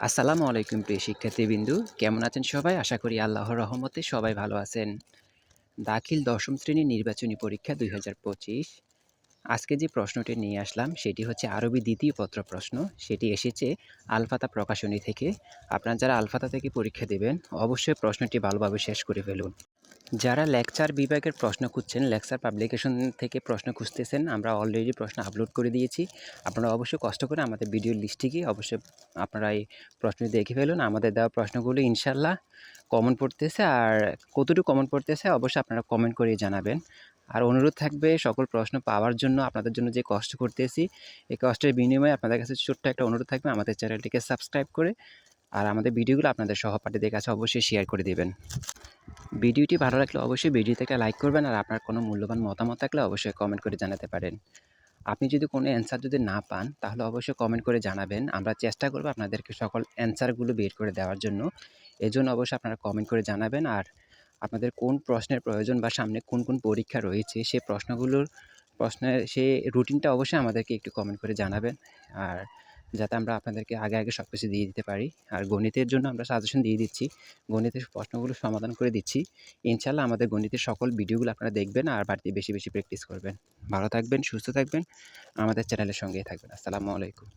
আসসালামু আলাইকুম প্রিয় শিক্ষার্থীবৃন্দু। কেমন আছেন সবাই? আশা করি আল্লাহর রহমতে সবাই ভালো আছেন। দাখিল দশম শ্রেণীর নির্বাচনী পরীক্ষা ২০২৫। আজকে যে প্রশ্নটি নিয়ে আসলাম সেটি হচ্ছে আরবি দ্বিতীয় পত্র প্রশ্ন। সেটি এসেছে আল-ফাতা প্রকাশনী থেকে। আপনারা যারা আল-ফাতা থেকে পরীক্ষা দেবেন অবশ্যই প্রশ্নটি ভালোভাবে শেষ করে ফেলুন। যারা লেকচার বিভাগের প্রশ্ন খুঁজছেন, লেকচার পাবলিকেশন থেকে প্রশ্ন খুঁজতেছেন, আমরা অলরেডি প্রশ্ন আপলোড করে দিয়েছি। আপনারা অবশ্যই কষ্ট করে আমাদের ভিডিও লিস্টে গিয়ে অবশ্যই আপনারা এই প্রশ্নটি দেখে ফেলুন। আমাদের দেওয়া প্রশ্নগুলো ইনশাআল্লাহ কমন পড়তেছে, আর কতটুকু কমন পড়তেছে অবশ্যই আপনারা কমেন্ট করে জানাবেন। আর অনুরোধ থাকবে সকল প্রশ্ন পাওয়ার জন্য আপনাদের জন্য যে কষ্ট করতেছি, এই কষ্টের বিনিময়ে আপনাদের কাছে ছোট্ট একটা অনুরোধ থাকবে আমাদের চ্যানেলটিকে সাবস্ক্রাইব করে আর আমাদের ভিডিওগুলো আপনাদের সহপাঠীদের কাছে অবশ্যই শেয়ার করে দেবেন। ভিডিওটি ভালো লাগলে অবশ্যই ভিডিওতে লাইক করবেন, আর আপনার কোনো মূল্যবান মতামত থাকলে অবশ্যই কমেন্ট করে জানাতে পারেন। আপনি যদি কোনো অ্যান্সার যদি না পান তাহলে অবশ্যই কমেন্ট করে জানাবেন। আমরা চেষ্টা করব আপনাদেরকে সকল অ্যান্সারগুলো বের করে দেওয়ার জন্য। এজন্য অবশ্যই আপনারা কমেন্ট করে জানাবেন। আর আপনাদের কোন প্রশ্নের প্রয়োজন বা সামনে কোন কোন পরীক্ষা রয়েছে সেই প্রশ্নের সেই রুটিনটা অবশ্যই আমাদেরকে একটু কমেন্ট করে জানাবেন। আর যাতে আমরা আপনাদেরকে আগে সব কিছু দিয়ে দিতে পারি। আর গণিতের জন্য আমরা সাজেশন দিয়ে দিচ্ছি। গণিতের প্রশ্নগুলো সমাধান করে দিচ্ছি। ইনশাআল্লাহ আমাদের গণিতের সকল ভিডিওগুলো আপনারা দেখবেন আর বাড়তি বেশি প্র্যাকটিস করবেন। ভালো থাকবেন, সুস্থ থাকবেন, আমাদের চ্যানেলের সঙ্গেই থাকবেন। আসসালামু আলাইকুম।